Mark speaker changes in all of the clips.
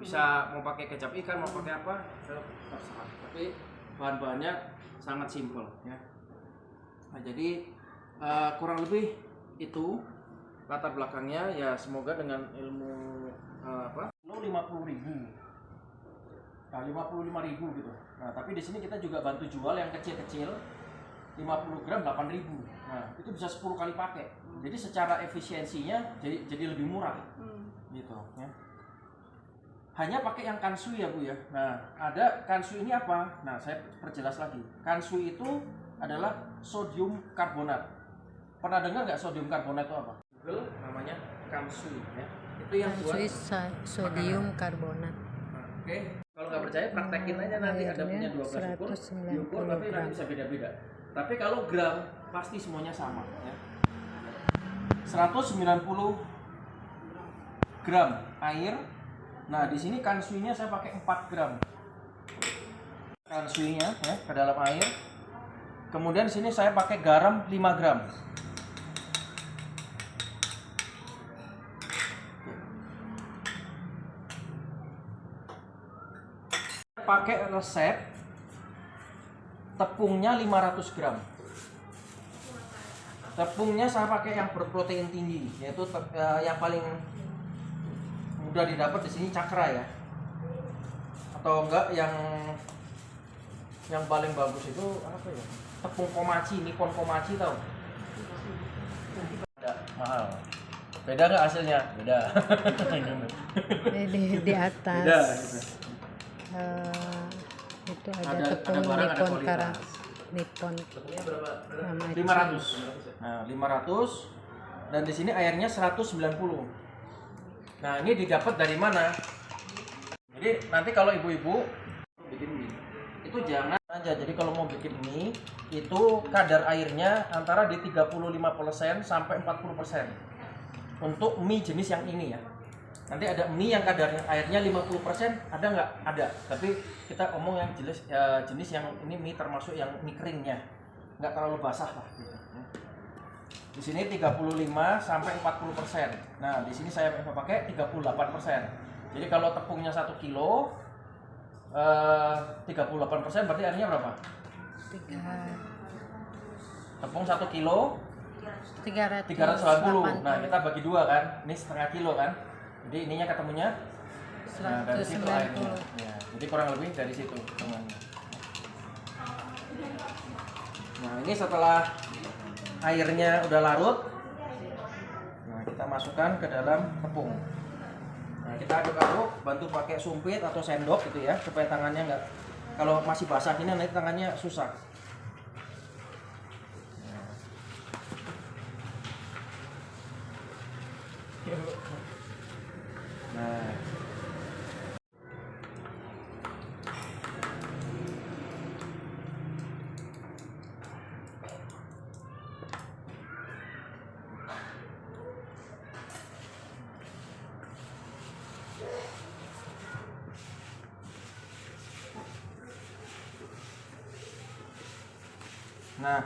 Speaker 1: bisa mau pakai kecap ikan, mau pakai apa, terserah. Tapi bahan-bahannya sangat simpel ya. Nah, jadi kurang lebih itu latar belakangnya ya. Semoga dengan ilmu kilo 50.000, nah 55.000 gitu. Nah tapi di sini kita juga bantu jual yang kecil-kecil 50 gram 8.000. Nah itu bisa 10 kali pakai. Jadi secara efisiensinya jadi lebih murah gitu ya. Hanya pakai yang kansui ya Bu ya. Nah ada kansui ini apa? Nah saya perjelas lagi. Kansui itu adalah sodium karbonat. Pernah dengar nggak sodium karbonat itu apa? Google namanya kansui ya. Itu yang buat
Speaker 2: sodium karbonat.
Speaker 1: Nah, oke. Kalau nggak percaya praktekin aja, nanti ada punya 12 ukur, diukur tapi nanti bisa beda-beda. Tapi kalau gram pasti semuanya sama ya. 190 gram air. Nah, di sini kansuinya saya pakai 4 gram. Kansuinya ya ke dalam air. Kemudian di sini saya pakai garam 5 gram. Pakai resep tepungnya 500 gram. Tepungnya saya pakai yang berprotein tinggi, yaitu yang paling mudah didapat di sini Cakra ya. Atau enggak yang paling bagus itu apa ya? Tepung Komachi, Nippon Komachi tahu? Ada mahal. Beda nggak hasilnya? Beda.
Speaker 2: di atas.
Speaker 1: Beda, gitu.
Speaker 2: Itu ada tepung Nippon Kara. Nippon.
Speaker 1: Tepungnya berapa?
Speaker 2: Komachi.
Speaker 1: 500. Nah, 500 dan di sini airnya 190. Nah, ini didapat dari mana? Jadi nanti kalau ibu-ibu bikin mie, itu jangan aja. Jadi kalau mau bikin mie, itu kadar airnya antara di 35% sampai 40%. Untuk mie jenis yang ini ya. Nanti ada mie yang kadarnya airnya 50%, ada nggak? Ada. Tapi kita omong yang jenis yang ini mie termasuk yang mie keringnya. Nggak terlalu basah lah gitu. Di sini 35 sampai 40%. Nah, di sini saya pakai 38%. Jadi kalau tepungnya 1 kilo 38% berarti airnya berapa? Tepung 1 kilo 380. Nah, kita bagi 2 kan. Ini setengah kilo kan. Jadi ininya ketemunya dari situ airnya. Ya, jadi kurang lebih dari situ teman-teman. Nah, ini setelah airnya udah larut, nah kita masukkan ke dalam tepung. Nah kita aduk-aduk, bantu pakai sumpit atau sendok gitu ya, supaya tangannya nggak, kalau masih basah ini nanti tangannya susah. Nah, nah,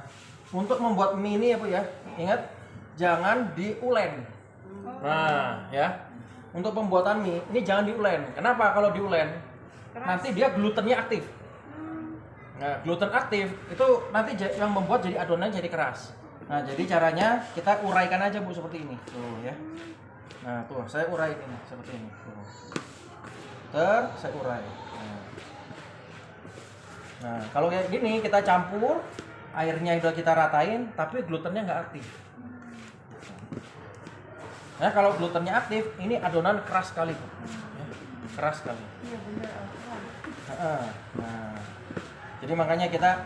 Speaker 1: untuk membuat mie ini ya Bu ya, ingat jangan diulen. Nah, ya. Untuk pembuatan mie ini jangan diulen. Kenapa? Kalau diulen nanti dia glutennya aktif. Nah, gluten aktif itu nanti yang membuat jadi adonannya jadi keras. Nah, jadi caranya kita uraikan aja Bu seperti ini. Tuh ya. Nah, tuh saya urai ini seperti ini. Tuh. Saya urai. Nah, kalau kayak gini kita campur, airnya udah kita ratain, tapi glutennya nggak aktif. Nah, kalau glutennya aktif, ini adonan keras sekali, Bu. Ya, keras sekali. Iya benar. Nah, jadi makanya kita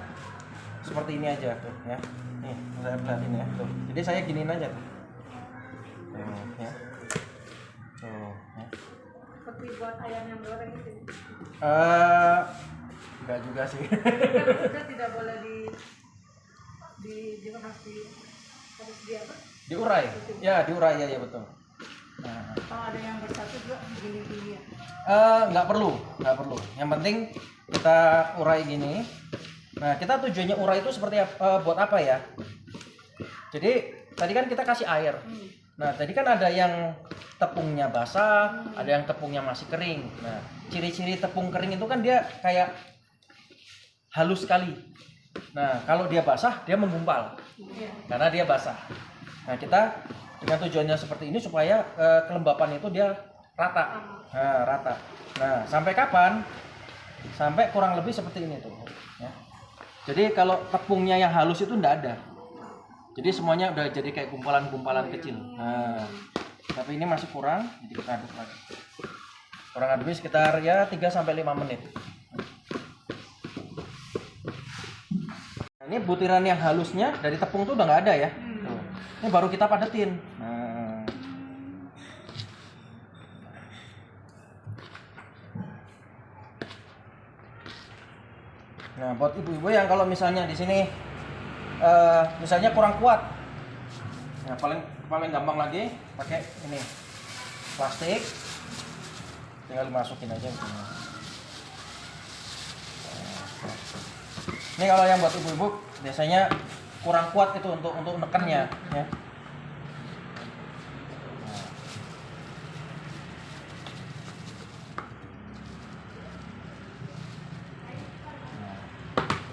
Speaker 1: seperti ini aja tuh, ya. Nih, saya perhatiin ya, tuh. Jadi saya giniin aja tuh. Tuh, ya. Tuh, ya.
Speaker 3: Seperti buat ayam yang goreng itu.
Speaker 1: Enggak juga sih.
Speaker 3: Maksudnya tidak boleh harus di apa?
Speaker 1: Diurai. Ya, diurai ya betul. Nah.
Speaker 3: Kalau ada yang bersatu juga gini-gini ya?
Speaker 1: Nggak perlu. Yang penting kita urai gini. Nah, kita tujuannya urai itu seperti buat apa ya? Jadi tadi kan kita kasih air. Nah, tadi kan ada yang tepungnya basah, ada yang tepungnya masih kering. Nah, ciri-ciri tepung kering itu kan dia kayak halus sekali. Nah, kalau dia basah, dia menggumpal. Karena dia basah. Nah, kita dengan tujuannya seperti ini supaya kelembapan itu dia rata. Nah, rata. Nah, sampai kapan? Sampai kurang lebih seperti ini tuh. Ya. Jadi kalau tepungnya yang halus itu enggak ada. Jadi semuanya udah jadi kayak gumpalan-gumpalan kecil. Nah, tapi ini masih kurang, jadi kita aduk lagi. Kurang lebih sekitar ya 3-5 menit. Nah, ini butiran yang halusnya dari tepung tuh udah nggak ada ya. Tuh. Ini baru kita padetin. Nah, buat ibu-ibu yang kalau misalnya di sini misalnya kurang kuat, nah paling gampang lagi pakai ini plastik, tinggal dimasukin aja begini. Ini kalau yang buat ibu-ibu biasanya kurang kuat itu untuk nekennya, ya.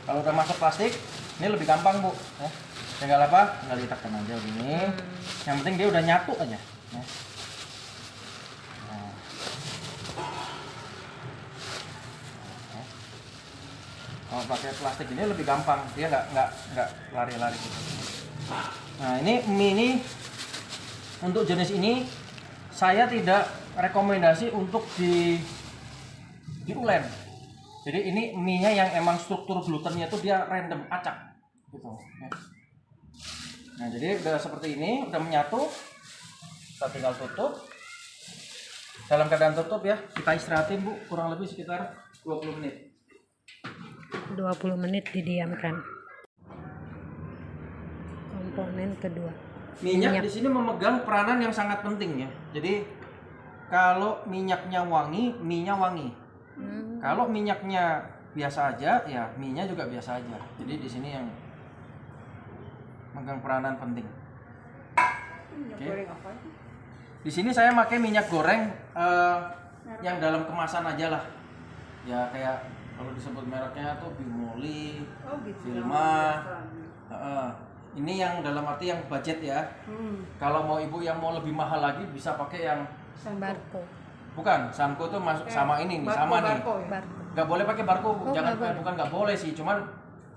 Speaker 1: Kalau udah masuk plastik, ini lebih gampang bu, ya. Tinggal apa? Tinggal ditekan aja begini. Yang penting dia udah nyatu aja. Ya. Nah. Kalau pakai plastik ini lebih gampang, dia nggak lari-lari gitu. Nah ini mie ini untuk jenis ini saya tidak rekomendasi untuk diulen. Jadi ini mie-nya yang emang struktur glutennya itu dia random, acak gitu. Nah jadi udah seperti ini, udah menyatu, kita tinggal tutup. Dalam keadaan tutup ya, kita istirahatin bu, kurang lebih sekitar 20 menit.
Speaker 2: 20 menit didiamkan. Komponen kedua.
Speaker 1: Minyak di sini memegang peranan yang sangat penting ya. Jadi kalau minyaknya wangi, mie-nya wangi. Kalau minyaknya biasa aja, ya mie-nya juga biasa aja. Jadi di sini yang megang peranan penting. Oke. Di sini saya pakai minyak goreng yang dalam kemasan aja lah. Ya kayak kalau disebut mereknya tuh Bimoli, Vilma. Ini yang dalam arti yang budget ya. Kalau mau ibu yang mau lebih mahal lagi bisa pakai yang
Speaker 2: Barco.
Speaker 1: Bukan, Sanko tuh masuk sama ini nih, sama nih.
Speaker 2: Barco.
Speaker 1: Nggak boleh pakai Barco,
Speaker 2: Oh,
Speaker 1: jangan
Speaker 2: nggak boleh.
Speaker 1: bukan nggak boleh sih, cuman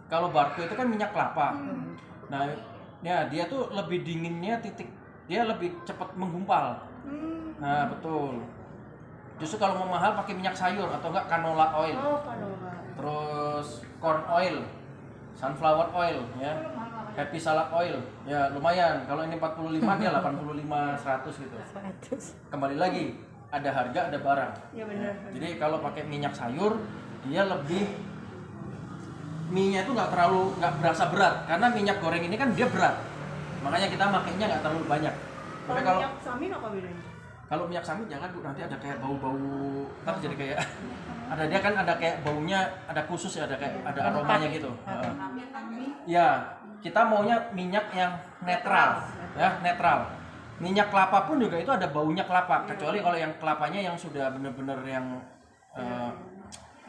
Speaker 1: kalau Barco itu kan minyak kelapa. Nah, ya dia tuh lebih dinginnya dia lebih cepat menggumpal. Nah, betul. Justru kalau mau mahal pakai minyak sayur atau enggak canola oil.
Speaker 3: Oh, canola.
Speaker 1: Terus corn oil, sunflower oil ya. Happy salad oil. Ya, lumayan. Kalau ini 45 dia 85 100 gitu.
Speaker 2: 100.
Speaker 1: Kembali lagi, ada harga ada barang.
Speaker 3: Iya benar.
Speaker 1: Jadi kalau pakai minyak sayur dia lebih mie-nya itu nggak berasa berat karena minyak goreng ini kan dia berat. Makanya kita makainya nggak terlalu banyak. Tapi kalau
Speaker 3: minyak samin apa bedanya?
Speaker 1: Kalau minyak samin jangan bu, nanti ada kayak bau-bau, ntar jadi kayak dia kan ada kayak baunya, ada khusus ya, ada kayak ada aromanya gitu. Ya, kita maunya minyak yang netral, ya netral. Minyak kelapa pun juga itu ada baunya kelapa, kecuali kalau yang kelapanya yang sudah benar-benar yang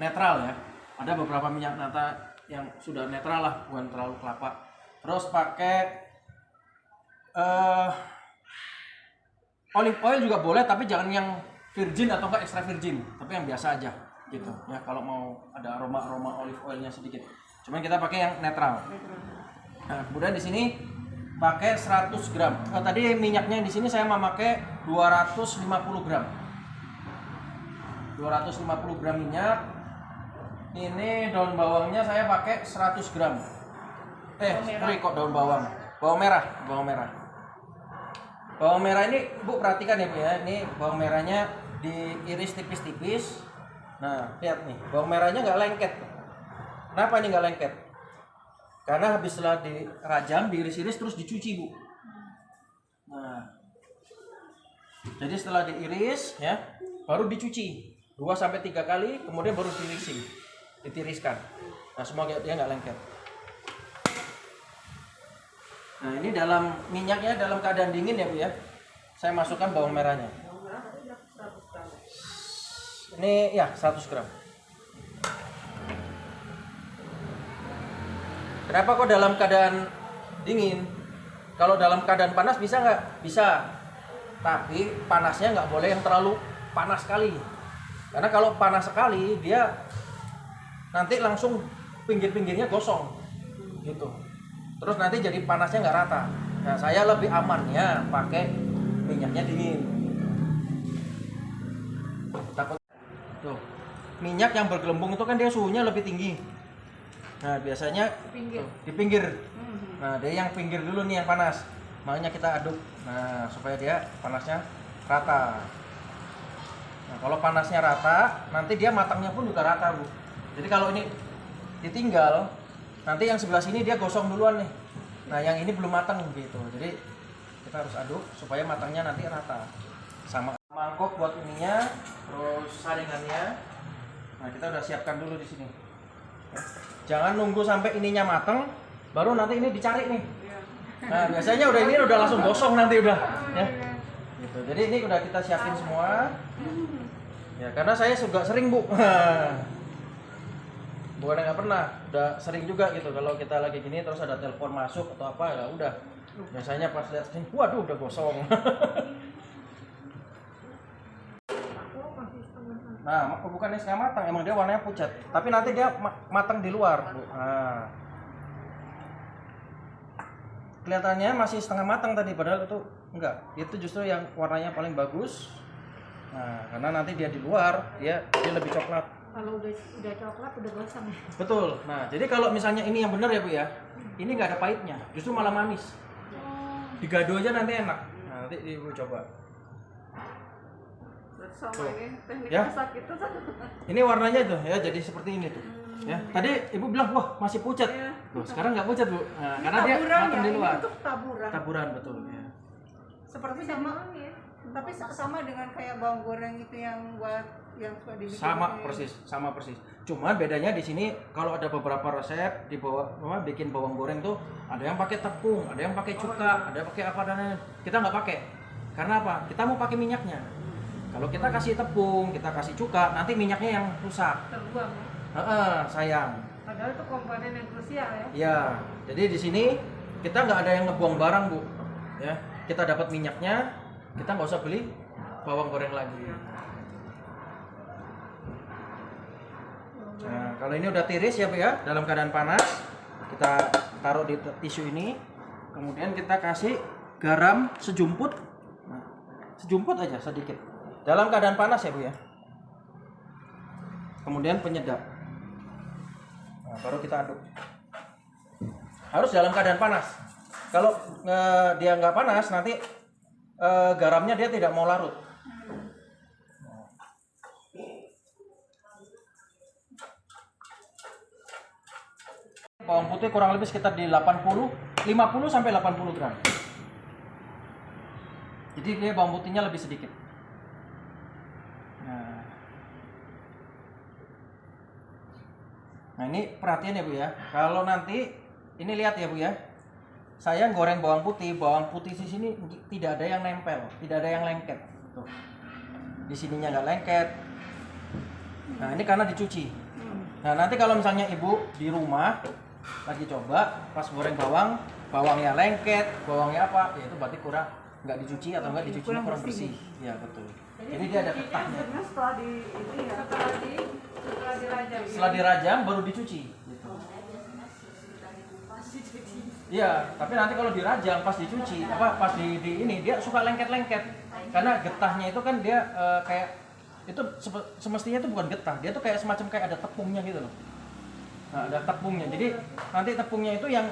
Speaker 1: netral ya. Ada beberapa minyak nata yang sudah netral lah, bukan terlalu kelapa. Terus pakai olive oil juga boleh, tapi jangan yang virgin atau enggak extra virgin, tapi yang biasa aja gitu ya. Kalau mau ada aroma olive oilnya sedikit, cuman kita pakai yang netral. Nah, kemudian di sini pakai 100 gram. Tadi minyaknya di sini saya mau pakai 250 gram. 250 gram minyak. Ini daun bawangnya saya pakai 100 gram. Sorry kok daun bawang. Bawang merah. Bawang merah ini Bu perhatikan ya Bu ya. Ini bawang merahnya diiris tipis-tipis. Nah, lihat nih, bawang merahnya nggak lengket. Kenapa ini nggak lengket? Karena habis setelah dirajang, diiris-iris terus dicuci Bu. Nah, jadi setelah diiris ya, baru dicuci 2-3 kali, kemudian baru ditiriskan. Nah, semua dia nggak lengket. Nah, ini dalam minyaknya dalam keadaan dingin ya Bu ya. Saya masukkan bawang merahnya. Ini ya 100 gram. Kenapa kok dalam keadaan dingin? Kalau dalam keadaan panas bisa nggak? Bisa. Tapi panasnya nggak boleh yang terlalu panas sekali. Karena kalau panas sekali dia nanti langsung pinggir-pinggirnya gosong gitu. Terus nanti jadi panasnya nggak rata. Nah, saya lebih amannya pakai minyaknya dingin. Takut tuh. Minyak yang bergelembung itu kan dia suhunya lebih tinggi. Nah, biasanya
Speaker 3: Pinggir.
Speaker 1: tuh, di pinggir. Nah, dia yang pinggir dulu nih yang panas. Makanya kita aduk. Nah, supaya dia panasnya rata. Nah, kalau panasnya rata, nanti dia matangnya pun juga rata, Bu. Jadi kalau ini ditinggal, nanti yang sebelah sini dia gosong duluan nih. Nah, yang ini belum matang gitu. Jadi kita harus aduk supaya matangnya nanti rata. Sama mangkok buat ininya, terus saringannya. Nah, kita udah siapkan dulu di sini. Ya. Jangan nunggu sampai ininya matang, baru nanti ini dicari nih. Nah, biasanya udah ini udah langsung gosong nanti udah. Ya. Gitu. Jadi ini udah kita siapin semua. Ya, karena saya juga sering, Bu. Bukan nggak pernah, udah sering juga gitu. Kalau kita lagi gini terus ada telepon masuk atau apa, ya udah. Biasanya pas lihat sini, waduh udah gosong. Nah, bukannya setengah matang, emang dia warnanya pucat. Tapi nanti dia matang di luar, Bu. Nah. Kelihatannya masih setengah matang tadi, padahal itu enggak. Itu justru yang warnanya paling bagus. Nah, karena nanti dia di luar, dia lebih coklat.
Speaker 3: Kalau udah coklat udah gosong.
Speaker 1: Betul. Nah, jadi kalau misalnya ini yang benar ya, Bu ya. Ini nggak ada pahitnya, justru malah manis. Digado aja nanti enak. Nah, nanti Ibu coba.
Speaker 3: Sama ini teknik
Speaker 1: Ya.
Speaker 3: masak itu
Speaker 1: Ini warnanya tuh ya, jadi seperti ini tuh. Ya, tadi Ibu bilang, "Wah, masih pucat."
Speaker 3: Iya.
Speaker 1: Tuh, sekarang nggak pucat, Bu. Nah, karena dia
Speaker 3: taburan
Speaker 1: matang
Speaker 3: ya,
Speaker 1: di
Speaker 3: ini
Speaker 1: luar.
Speaker 3: untuk taburan.
Speaker 1: Taburan betul ya.
Speaker 3: Seperti sama tapi sama dengan kayak bawang goreng itu yang buat yang suka dibikin
Speaker 1: Sama persis. Cuman bedanya di sini kalau ada beberapa resep di bawah bikin bawang goreng tuh ada yang pakai tepung, ada yang pakai cuka, ada yang pakai apa dan lain-lain. Kita nggak pakai. Karena apa? Kita mau pakai minyaknya. Kalau kita kasih tepung, kita kasih cuka, nanti minyaknya yang rusak.
Speaker 3: terbuang ya.
Speaker 1: Sayang.
Speaker 3: Padahal itu komponen yang krusial ya.
Speaker 1: Ya, jadi di sini kita nggak ada yang ngebuang barang, Bu. Ya, kita dapat minyaknya, kita nggak usah beli bawang goreng lagi. Nah, kalau ini udah tiris ya, Bu ya, dalam keadaan panas, kita taruh di tisu ini, kemudian kita kasih garam sejumput, nah, sejumput aja sedikit, dalam keadaan panas ya, Bu ya. Kemudian penyedap, nah, baru kita aduk. Harus dalam keadaan panas. Kalau dia nggak panas, nanti garamnya dia tidak mau larut. Bawang putih kurang lebih sekitar di 50 sampai 80 gram. Jadi dia bawang putihnya lebih sedikit. Nah ini perhatian ya, Bu ya. Kalau nanti ini lihat ya, Bu ya. Saya goreng bawang putih di sini tidak ada yang nempel, tidak ada yang lengket. Tuh. Di sininya nggak lengket. Nah ini karena dicuci. Nah nanti kalau misalnya Ibu di rumah lagi coba pas goreng bawangnya lengket, bawangnya apa, ya itu berarti kurang, nggak dicuci atau nggak dicucinya kurang bersih. Ya betul. Jadi dia ada getahnya.
Speaker 3: Setelah di ini ya, setelah dirajang.
Speaker 1: Setelah dirajang baru dicuci. Gitu. Iya, tapi nanti kalau dirajang pas dicuci, pas di ini dia suka lengket-lengket. Karena getahnya itu kan dia kayak itu semestinya itu bukan getah, dia tuh kayak semacam kayak ada tepungnya gitu loh. Nah, ada tepungnya. Jadi nanti tepungnya itu yang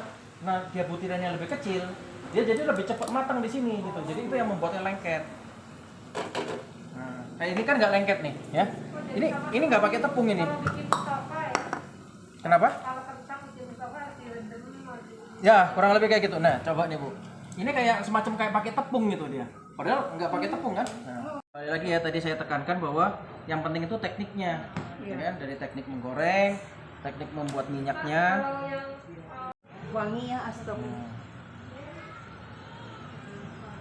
Speaker 1: dia butirannya lebih kecil, dia jadi lebih cepat matang di sini gitu. Jadi itu yang membuatnya lengket. Nah, kayak ini kan nggak lengket nih, ya. Ini nggak pakai tepung ini.
Speaker 3: Kalau bikin mustafa ya.
Speaker 1: Kenapa?
Speaker 3: Kalau kentang bikin mustafa direndam
Speaker 1: Ya, kurang lebih kayak gitu. Nah, coba nih, Bu. Ini kayak semacam kayak pakai tepung gitu dia. Padahal nggak pakai tepung kan? Nah, kembali lagi ya, tadi saya tekankan bahwa yang penting itu tekniknya. Ya kan? Dari teknik menggoreng, teknik membuat minyaknya.
Speaker 3: Kalau yang wangi ya asam.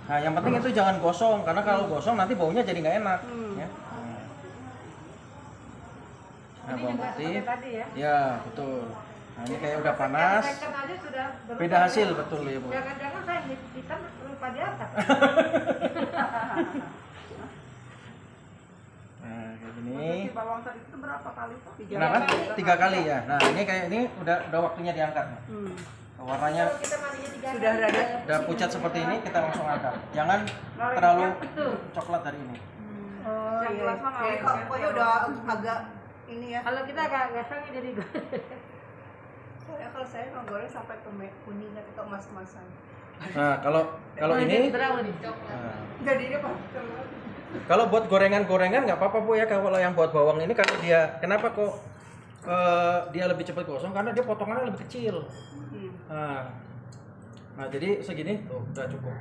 Speaker 1: Nah, yang penting itu jangan gosong, karena kalau gosong nanti baunya jadi nggak enak. Ya. Nah, bawang putih.
Speaker 3: tadi ya.
Speaker 1: Ya, betul. Nah, ini kayak udah panas.
Speaker 3: Second aja sudah
Speaker 1: Beda hasil betul ya, Bu.
Speaker 3: Jangan-jangan saya hitam lupa di atas.
Speaker 1: Nah, kayak gini.
Speaker 3: Posisi bawang tadi itu berapa kali?
Speaker 1: Kenapa? 3 kali ya. Nah, ini kayak ini udah waktunya diangkat. Warnanya
Speaker 3: Sudah rada
Speaker 1: udah pucat seperti ini, kita langsung angkat. Jangan terlalu coklat dari ini.
Speaker 3: Oh iya. Jadi kalau pokoknya udah agak ini ya.
Speaker 4: Kalau kita agak gasangnya jadi
Speaker 3: Soalnya kalau saya mau goreng sampai ke kuning atau emas-emasan.
Speaker 1: Nah, kalau ini
Speaker 4: brown.
Speaker 1: nah,
Speaker 3: Jadinya pas
Speaker 1: kalau buat gorengan-gorengan nggak apa-apa, Bu ya. Kalau yang buat bawang ini karena dia kenapa kok dia lebih cepat gosong karena dia potongannya lebih kecil. Nah, jadi segini tuh udah cukup.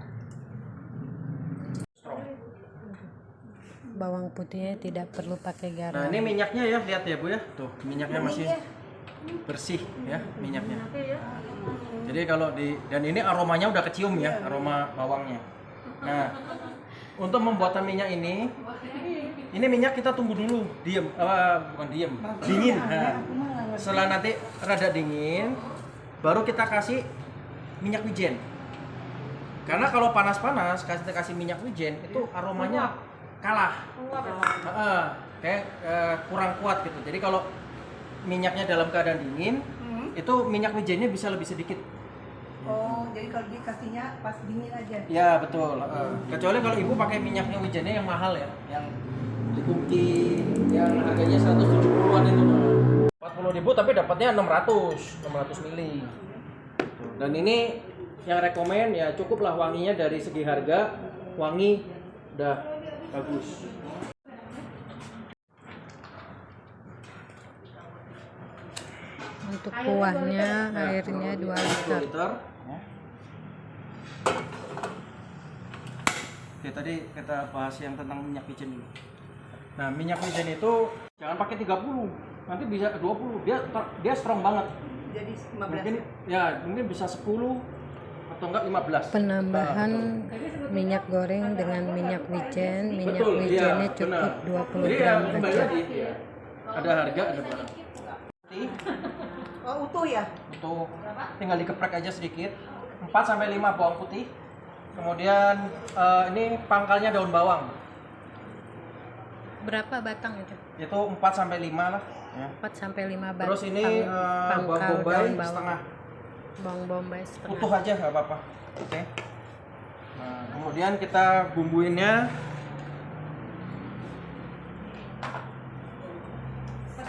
Speaker 2: Bawang putihnya tidak perlu pakai garam.
Speaker 1: Nah, ini minyaknya ya, lihat ya, Bu ya. Tuh, minyaknya masih bersih ya, minyaknya. Jadi kalau dan ini aromanya udah kecium ya, aroma bawangnya. Nah, untuk pembuatan minyak ini minyak kita tunggu dulu, bukan diem, dingin. Nah, setelah nanti rada dingin, baru kita kasih minyak wijen. Karena kalau panas-panas kasih minyak wijen itu aromanya kalah. Kayak kurang kuat gitu. Jadi kalau minyaknya dalam keadaan dingin, itu minyak wijennya bisa lebih sedikit.
Speaker 3: Oh, jadi kalau dikasihnya pas dingin aja.
Speaker 1: Ya betul. Kecuali kalau ibu pakai minyaknya wijennya yang mahal ya, yang dikunci, yang harganya 170-an itu. 40.000 tapi dapatnya 600 mili. Dan ini yang rekomen ya cukuplah wanginya dari segi harga, wangi udah bagus.
Speaker 2: Untuk kuahnya airnya 2 liter.
Speaker 1: 2 liter. Ya. Oke, tadi kita bahas yang tentang minyak wijen dulu. Nah, minyak wijen itu jangan pakai 30, nanti bisa 20. Dia strong banget.
Speaker 3: Jadi 15.
Speaker 1: Mungkin bisa 10 atau enggak 15.
Speaker 2: Penambahan minyak goreng dengan minyak wijen. Minyak
Speaker 1: Betul,
Speaker 2: wijennya
Speaker 1: iya,
Speaker 2: cukup
Speaker 1: benar.
Speaker 2: 20
Speaker 1: Jadi
Speaker 2: gram
Speaker 1: kembali
Speaker 2: aja.
Speaker 1: lagi. Ada harga, ada barang.
Speaker 3: Oh, utuh ya?
Speaker 1: Untuk tinggal dikeprek aja sedikit. 4 sampai 5 bawang putih. Kemudian ini pangkalnya daun bawang.
Speaker 2: Berapa batang itu?
Speaker 1: Itu 4 sampai 5 lah ya.
Speaker 2: 4 sampai 5 batang.
Speaker 1: Terus ini bawang bombay setengah.
Speaker 2: Bawang bombay setengah.
Speaker 1: Utuh aja nggak apa-apa. Oke. Nah, kemudian kita bumbuinnya.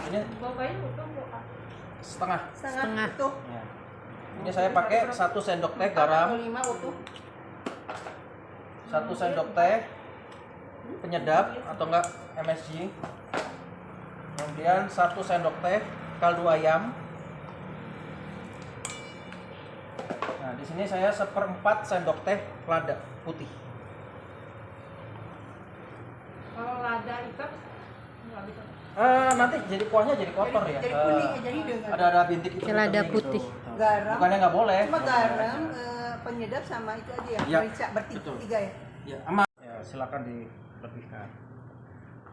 Speaker 1: Ini
Speaker 4: Bombay utuh
Speaker 1: setengah.
Speaker 2: Setengah.
Speaker 3: Utuh.
Speaker 1: Ya. Ini saya pakai 1 sendok teh garam,
Speaker 3: 5 utuh.
Speaker 1: 1 sendok teh penyedap atau enggak MSG. Kemudian 1 sendok teh kaldu ayam. Nah, di sini saya 1/4 sendok teh lada putih.
Speaker 4: kalau lada hitam nggak bisa.
Speaker 1: Nanti jadi kuahnya jadi kotor ya.
Speaker 3: Jadi kuning, jadi dengan
Speaker 1: Ada bintik itu.
Speaker 2: Lada putih.
Speaker 3: garam.
Speaker 1: Bukannya nggak boleh.
Speaker 3: Cuma garam, penyedap sama itu aja ya.
Speaker 1: Ya,
Speaker 3: Merica
Speaker 1: betul.
Speaker 3: bertiga ya.
Speaker 1: Ya, aman. Ya, silakan dilebihkan.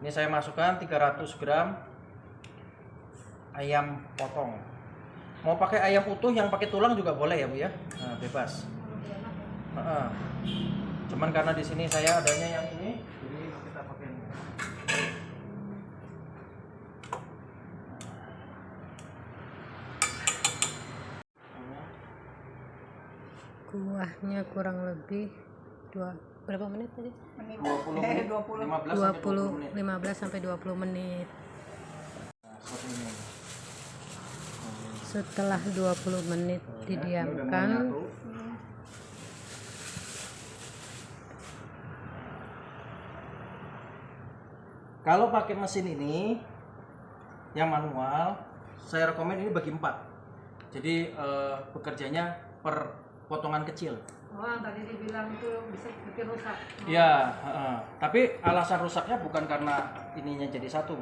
Speaker 1: Ini saya masukkan 300 gram ayam potong. Mau pakai ayam utuh yang pakai tulang juga boleh ya, Bu ya. Nah, bebas. Cuman karena di sini saya adanya yang ini, jadi kita pakai ini.
Speaker 2: Kuahnya kurang lebih berapa menit tadi?
Speaker 1: 20 menit,
Speaker 3: 20.
Speaker 1: 15 sampai 20 menit.
Speaker 2: 15 sampai 20 menit.
Speaker 1: Nah, seperti ini.
Speaker 2: Setelah 20 menit
Speaker 1: Ini udah
Speaker 2: didiamkan,
Speaker 1: menyatu. Kalau pakai mesin ini yang manual, saya rekomen ini bagi 4. Jadi bekerjanya per potongan kecil.
Speaker 4: Oh, tadi dibilang itu bisa bikin rusak.
Speaker 1: Ya, tapi alasan rusaknya bukan karena ininya jadi satu,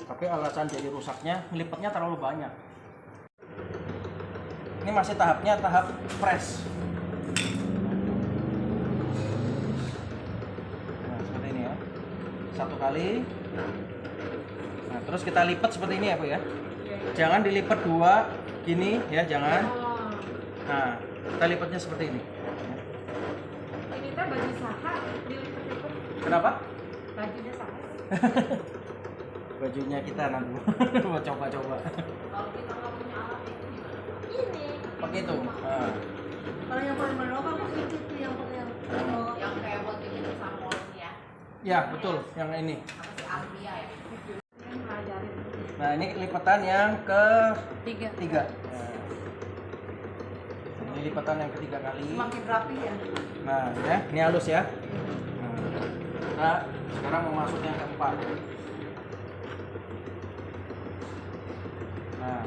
Speaker 1: tapi alasan jadi rusaknya ngelipetnya terlalu banyak. Ini masih tahapnya tahap press. Nah, seperti ini ya. 1 kali. Nah, terus kita lipat seperti ini ya Bu ya. Jangan dilipat dua gini ya, jangan. Nah, kita lipatnya seperti ini.
Speaker 4: Ini kan baju saha dilipat-lipat.
Speaker 1: Kenapa?
Speaker 4: Bajunya saha.
Speaker 1: Bajunya kita nanti mau coba-coba.
Speaker 4: Kalau kita nggak punya alat itu ini.
Speaker 1: Pakai itu. Nah.
Speaker 3: Kalau yang paling menolak apa sih itu yang pakai yang
Speaker 4: Yang kayak buat bikin sampul ya.
Speaker 1: Ya betul, yang ini.
Speaker 4: Apa sih Albia ya? Yang ngajarin.
Speaker 1: Nah ini lipatan yang
Speaker 2: Tiga.
Speaker 1: ketiga. Nah, ini lipatan yang ketiga kali.
Speaker 3: semakin rapi ya.
Speaker 1: Nah ya, ini halus ya. Nah, sekarang mau masuk yang keempat. Nah,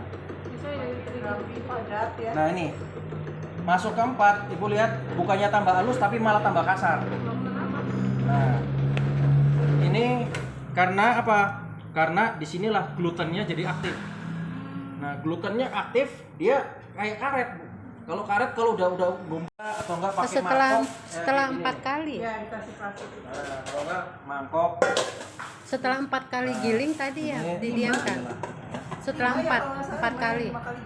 Speaker 4: Bisa ya
Speaker 3: Rapi, padat ya.
Speaker 1: nah ini masuk keempat. Ibu lihat bukannya tambah halus tapi malah tambah kasar. Nah, ini karena apa? Karena disinilah glutennya jadi aktif. Nah, glutennya aktif, dia kayak karet, Bu. Kalau karet kalau udah gompa atau enggak pakai mangkok.
Speaker 2: Setelah
Speaker 1: kayak
Speaker 2: 4
Speaker 1: gini.
Speaker 2: kali.
Speaker 3: Ya dikasih plastik.
Speaker 1: Nah, kalau enggak mangkok.
Speaker 2: Setelah 4 kali giling tadi ya
Speaker 1: Ini
Speaker 2: didiamkan.
Speaker 1: adalah,
Speaker 2: Setelah
Speaker 3: Lima ya,
Speaker 2: 4
Speaker 3: kalau nggak salah,
Speaker 2: 4 kali.
Speaker 3: 5 kali.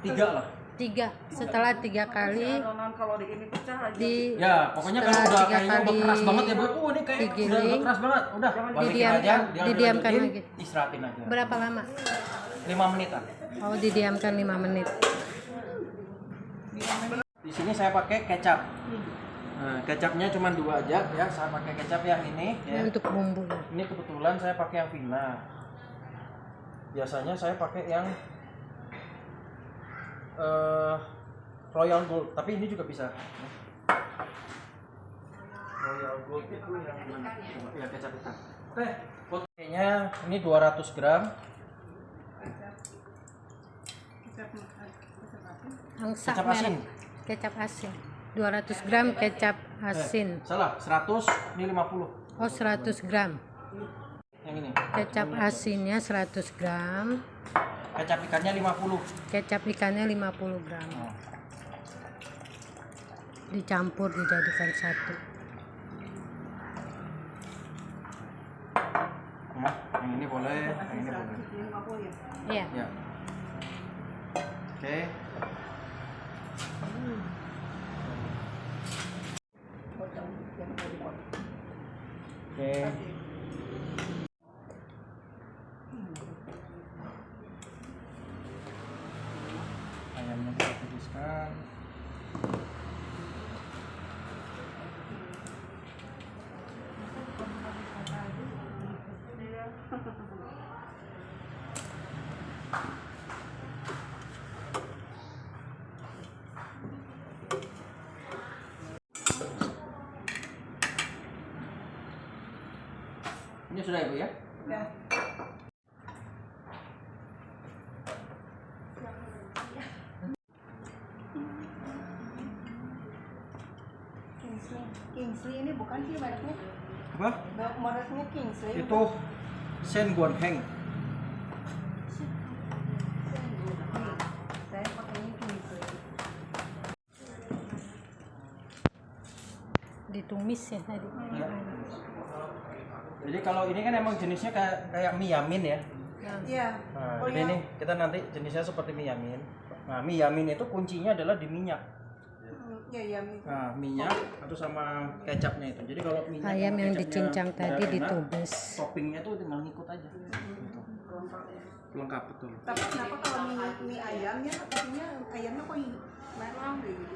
Speaker 1: 3 lah.
Speaker 2: 3. Setelah 3 kali
Speaker 3: Adonan kalau di ini pecah aja.
Speaker 2: di
Speaker 1: Ya, pokoknya kalau
Speaker 2: setelah
Speaker 1: udah
Speaker 2: 3
Speaker 1: kayaknya udah
Speaker 2: kali
Speaker 1: keras banget ya, Bu. Ini kayak udah
Speaker 2: digiling,
Speaker 1: keras banget. Udah, balikin
Speaker 2: didiamkan-
Speaker 1: aja,
Speaker 2: didiamkan
Speaker 1: dilanjutin,
Speaker 2: lagi.
Speaker 1: Istirahatin aja.
Speaker 2: berapa lama?
Speaker 1: 5 menitan.
Speaker 2: Oh, didiamkan 5 menit.
Speaker 1: Di sini saya pakai kecap. Nah, kecapnya cuma 2 aja ya. Saya pakai kecap yang ini ya.
Speaker 2: Ini untuk bumbu ya.
Speaker 1: Ini kebetulan saya pakai yang Vina. Biasanya saya pakai yang Royal Gold, tapi ini juga bisa. Royal Gold itu yang mana? Coba, ya kecap ikan. Oke, kayaknya ini 200 gram.
Speaker 2: Angsa
Speaker 1: Kecap
Speaker 2: merah.
Speaker 1: asin.
Speaker 2: Kecap asin. 200 gram kecap asin.
Speaker 1: Salah, 100, ini 50.
Speaker 2: Oh, 100 gram.
Speaker 1: Yang ini.
Speaker 2: Kecap asinnya 100 gram.
Speaker 1: Kecap ikannya 50.
Speaker 2: Kecap ikannya 50 gram.
Speaker 1: Oh.
Speaker 2: Dicampur dijadikan satu.
Speaker 1: Nah, yang ini boleh, yang ini boleh.
Speaker 3: 50 ya.
Speaker 2: Iya.
Speaker 1: Ya. Oke. Oke. Ayamnya kita tiriskan. Ini sudah ya Bu ya?
Speaker 3: Ya. Kingsley ini bukan sih mereknya?
Speaker 1: Apa?
Speaker 3: Mereknya Kingsley.
Speaker 1: Itu Sen Guan Heng.
Speaker 3: Saya pakainya Kingsley.
Speaker 2: Ditumis ya tadi.
Speaker 1: Ya. Jadi kalau ini kan emang jenisnya kayak mie yamin ya.
Speaker 3: Iya.
Speaker 1: Nah,
Speaker 3: Oh,
Speaker 1: jadi
Speaker 3: iya.
Speaker 1: ini kita nanti jenisnya seperti mie yamin. Nah, mie yamin itu kuncinya adalah di minyak.
Speaker 3: Iya, iya.
Speaker 1: Nah, minyak atau sama kecapnya itu. Jadi kalau minyak
Speaker 2: Ayam
Speaker 1: sama
Speaker 2: yang
Speaker 1: kecapnya
Speaker 2: dicincang tadi
Speaker 1: udah enak,
Speaker 2: ditumis.
Speaker 1: toppingnya tuh tinggal ngikut aja. Gitu. Lengkap betul.
Speaker 3: Tapi kenapa kalau mie ayamnya, artinya ayamnya kok merah gitu?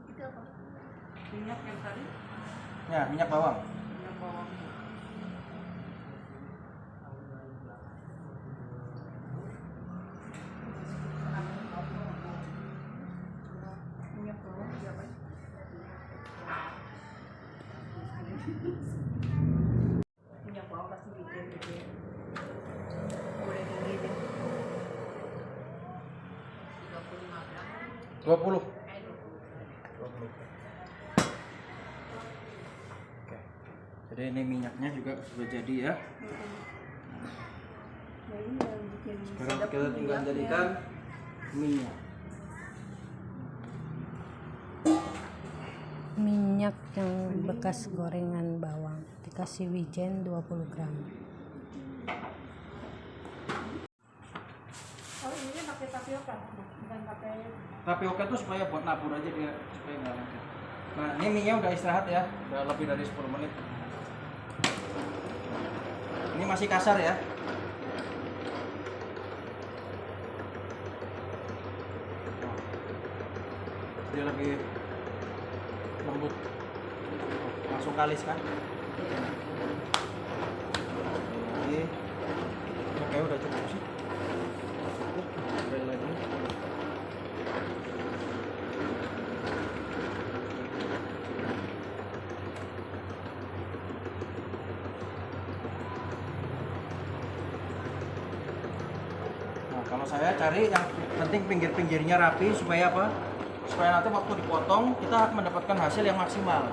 Speaker 3: Itu apa? Minyak yang tadi?
Speaker 1: Ya, minyak bawang.
Speaker 3: Minyak bawang. Minyak bawang siapa? Minyak bawang pasti bikin gitu ya. Boleh tinggi deh.
Speaker 1: 20. 20. Oke. Jadi ini minyaknya juga sudah jadi ya.
Speaker 3: Nah ini yang bikin
Speaker 1: Sekarang
Speaker 3: sedap
Speaker 1: kita tinggal
Speaker 3: minyaknya.
Speaker 1: jadikan minyak.
Speaker 2: Minyak yang bekas gorengan bawang dikasih wijen 20 gram.
Speaker 4: Kalau ini pakai tapioka, bukan pakai.
Speaker 1: Tapioka tuh supaya buat nabur aja dia, supaya nggak lengket. Nah ini mie nya udah istirahat ya, udah lebih dari 10 menit. Ini masih kasar ya. Dia lebih lembut, langsung kalis kan. Jadi kayak udah cukup sih. Cukup, sekali lagi. Nah, kalau saya cari yang penting pinggir-pinggirnya rapi supaya apa? Supaya nanti waktu dipotong kita mendapatkan hasil yang maksimal.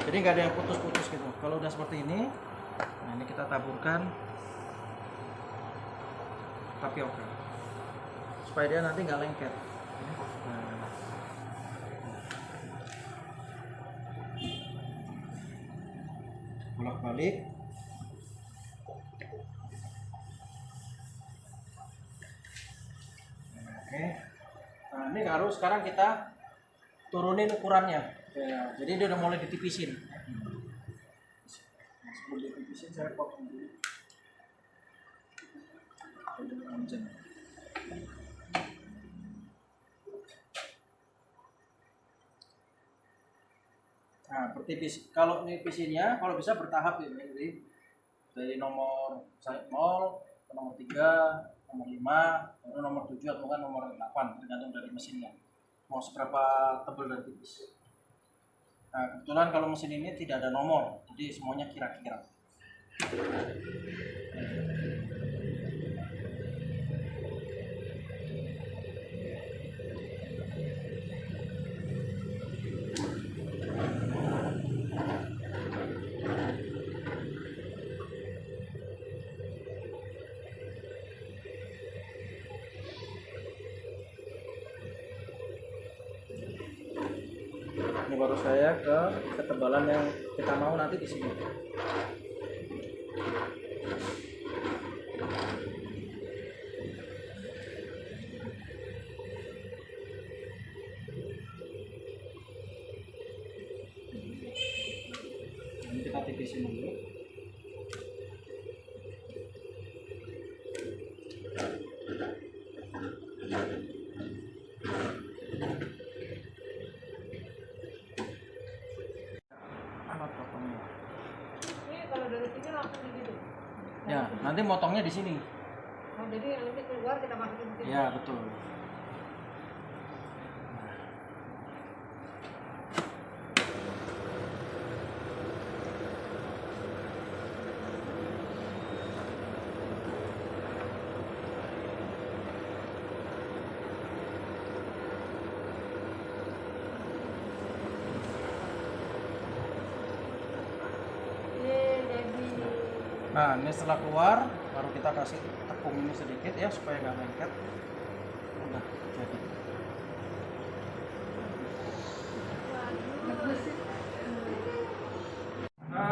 Speaker 1: Jadi nggak ada yang putus-putus gitu. Kalau udah seperti ini, nah ini kita taburkan tapioka supaya dia nanti nggak lengket. Nah. Bolak-balik. Oke. Nah, ini harus sekarang kita turunin ukurannya. Ya, jadi dia udah mulai ditipisin. Sebelum ditipisin saya potong dulu. Nah, bertipis. Kalau nipisinnya, kalau bisa bertahap ya. Jadi dari nomor 0 ke nomor 3, nomor 5, atau nomor 7 atau kan nomor 8 tergantung dari mesinnya. Mau seberapa tebal dan tipis. Nah, kebetulan kalau mesin ini tidak ada nomor, jadi semuanya kira-kira. Ini baru saya ke ketebalan yang kita mau nanti di sini. Ini kita tipisin dulu.
Speaker 4: Ini kalau dari sini langsung gitu.
Speaker 1: Ya, nanti motongnya di sini.
Speaker 4: Oh, jadi nanti keluar kita masukin ke sini.
Speaker 1: Ya, betul. Nah, ini setelah keluar, baru kita kasih tepung ini sedikit ya supaya nggak lengket. Udah jadi.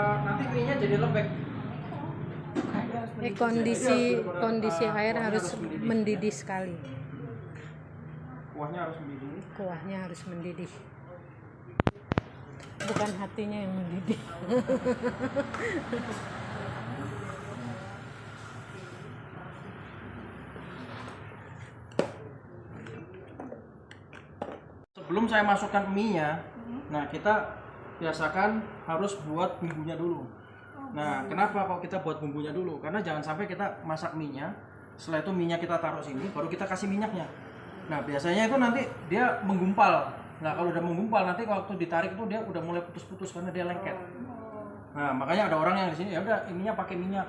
Speaker 1: Nanti mie-nya jadi lembek.
Speaker 2: Kondisi air harus mendidih sekali.
Speaker 1: Kuahnya harus mendidih.
Speaker 2: Kuahnya harus mendidih. Bukan hatinya yang mendidih.
Speaker 1: Sebelum saya masukkan mie-nya, nah kita biasakan harus buat bumbunya dulu. Nah, kenapa kalau kita buat bumbunya dulu? Karena jangan sampai kita masak mie-nya, setelah itu mie-nya kita taruh sini, baru kita kasih minyaknya. Nah, biasanya itu nanti dia menggumpal. Nah, kalau udah menggumpal nanti waktu ditarik itu dia udah mulai putus-putus karena dia lengket. Nah, makanya ada orang yang di sini ya udah ininya pakai minyak.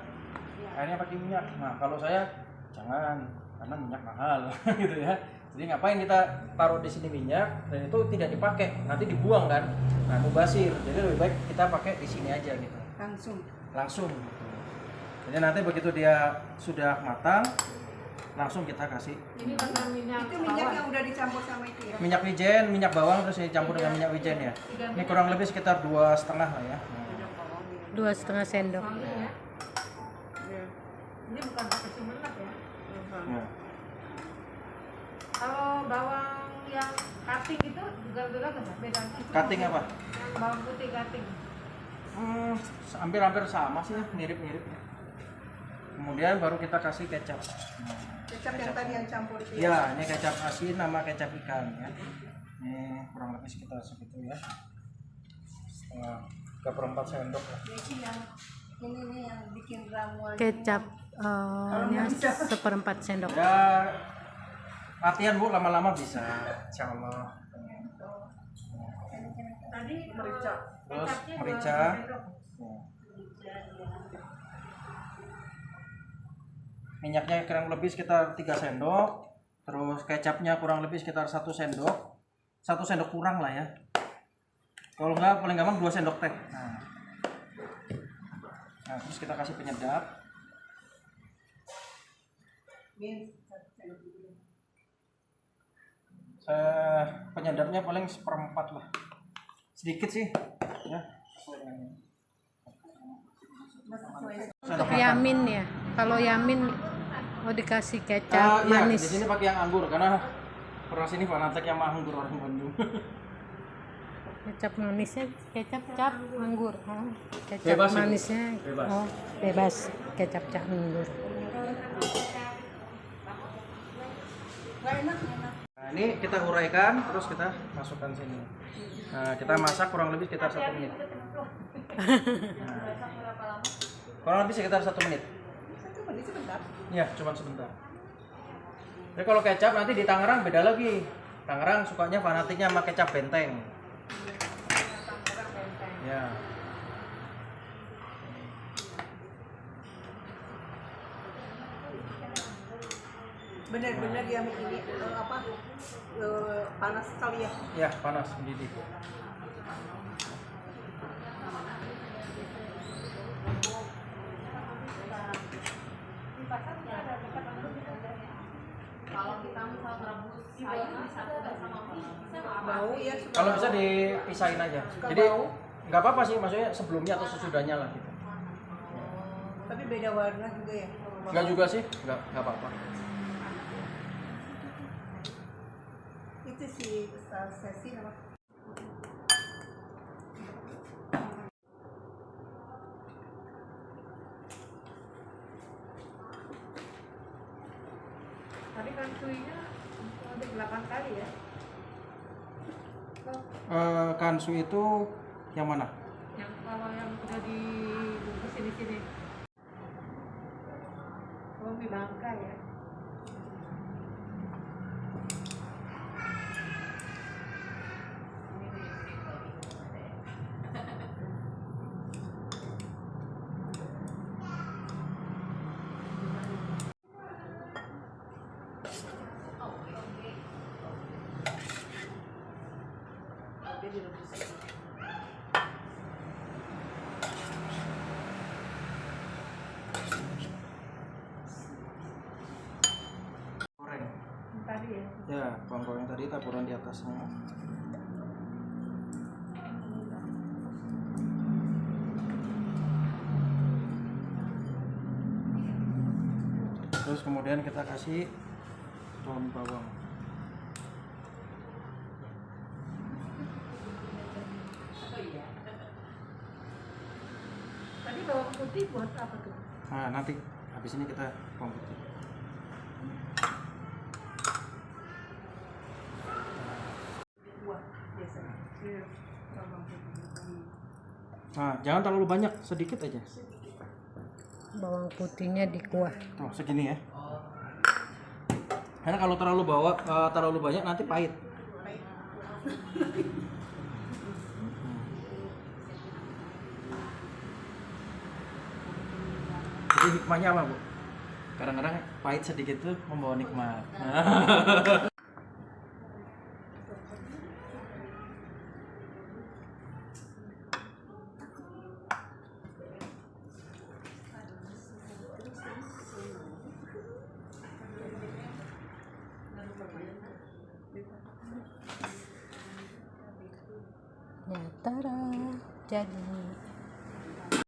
Speaker 1: Airnya pakai minyak. Nah, kalau saya jangan karena minyak mahal gitu ya. Jadi ngapain kita taruh di sini minyak dan itu tidak dipakai, nanti dibuang kan. Nah, mubazir. Jadi lebih baik kita pakai di sini aja gitu. Langsung gitu. Jadi nanti begitu dia sudah matang, langsung kita kasih.
Speaker 4: Ini karena minyak
Speaker 3: Itu minyak yang udah dicampur sama itu ya?
Speaker 1: Minyak wijen, minyak bawang terus dicampur dengan minyak wijen ya. Ini kurang lebih sekitar 2,5 lah ya.
Speaker 2: 2,5 sendok.
Speaker 3: Iya.
Speaker 4: Ini bukan pakai Sumenep ya.
Speaker 1: Ya.
Speaker 4: Kalau bawang yang cutting itu juga beda nggak? Beda.
Speaker 1: Cutting apa?
Speaker 4: Yang bawang putih cutting.
Speaker 1: Hampir-hampir sama sih, mirip-mirip. Kemudian baru kita kasih kecap.
Speaker 3: Kecap yang tadi yang campur itu
Speaker 1: Ya, ini kecap asin sama kecap ikan ya. Ini kurang lebih sekitar segitu ya. Setengah 3/4 sendok lah.
Speaker 3: Jadi yang ini nih yang bikin ramuan.
Speaker 2: Kecap seperempat sendok.
Speaker 1: Ya, latihan Bu, lama-lama bisa. Insya Allah.
Speaker 4: Tadi
Speaker 3: Merica.
Speaker 1: Terus
Speaker 4: kecapnya
Speaker 1: merica.
Speaker 4: 2 sendok.
Speaker 1: Minyaknya kurang lebih sekitar 3 sendok. Terus kecapnya kurang lebih sekitar 1 sendok. 1 sendok kurang lah ya. Kalau enggak paling gampang 2 sendok teh. Nah, terus kita kasih penyedap. Penyedapnya paling 1/4 lah. Sedikit sih ya.
Speaker 2: Untuk yamin ya. Kalau yamin mau dikasih kecap
Speaker 1: Iya,
Speaker 2: manis.
Speaker 1: di sini pakai yang anggur karena orang sini fanatik yang mah anggur orang Bandung.
Speaker 2: Kecap manisnya kecap cap anggur. Oh, kecap
Speaker 1: Bebas, Ibu.
Speaker 2: manisnya
Speaker 1: Bebas.
Speaker 2: oh bebas kecap cap anggur.
Speaker 3: Enak.
Speaker 1: Nah, ini kita uraikan terus kita masukkan sini. Nah, kita masak kurang lebih sekitar 1 menit. Nah, kurang lebih sekitar 1 menit.
Speaker 3: Sebentar.
Speaker 1: Ya, cuma sebentar. Jadi kalau kecap nanti di Tangerang beda lagi. Tangerang sukanya fanatiknya sama kecap benteng. Ya.
Speaker 3: Benar-benar dia ini panas sekali ya.
Speaker 1: Ya, panas mendidih.
Speaker 4: Kalau kita misal merebus sayur disatukan sama mie, bisa nggak?
Speaker 3: Bau ya. suka
Speaker 1: Kalau
Speaker 3: bau.
Speaker 1: bisa dipisahin aja.
Speaker 3: Suka
Speaker 1: Jadi
Speaker 3: bau.
Speaker 1: nggak apa-apa sih, maksudnya sebelumnya atau sesudahnya lah gitu.
Speaker 3: Tapi beda warna juga ya.
Speaker 1: Nggak juga sih, nggak apa-apa.
Speaker 3: Itu si sesi nama.
Speaker 4: Tadi kan cuinya ada 8 kali ya.
Speaker 1: Kansu itu yang mana?
Speaker 4: Yang kalau yang udah dibungkusin di sini. Oh, mie bangka ya.
Speaker 1: Goreng.
Speaker 4: Tadi ya.
Speaker 1: Ya, bawang goreng tadi taburan di atasnya. Terus kemudian kita kasih daun bawang.
Speaker 4: Tadi bawang putih buat apa tuh?
Speaker 1: Nah, nanti habis ini kita bawang putih.
Speaker 3: Buah biasanya.
Speaker 4: Iya.
Speaker 1: Nah, jangan terlalu banyak, sedikit aja.
Speaker 2: Bawang putihnya di kuah.
Speaker 1: Tuh, segini ya. Karena kalau terlalu banyak nanti pahit. Jadi hikmahnya apa, Bu? Kadang-kadang pahit sedikit tuh membawa nikmat.
Speaker 2: Ya, tara, jadi.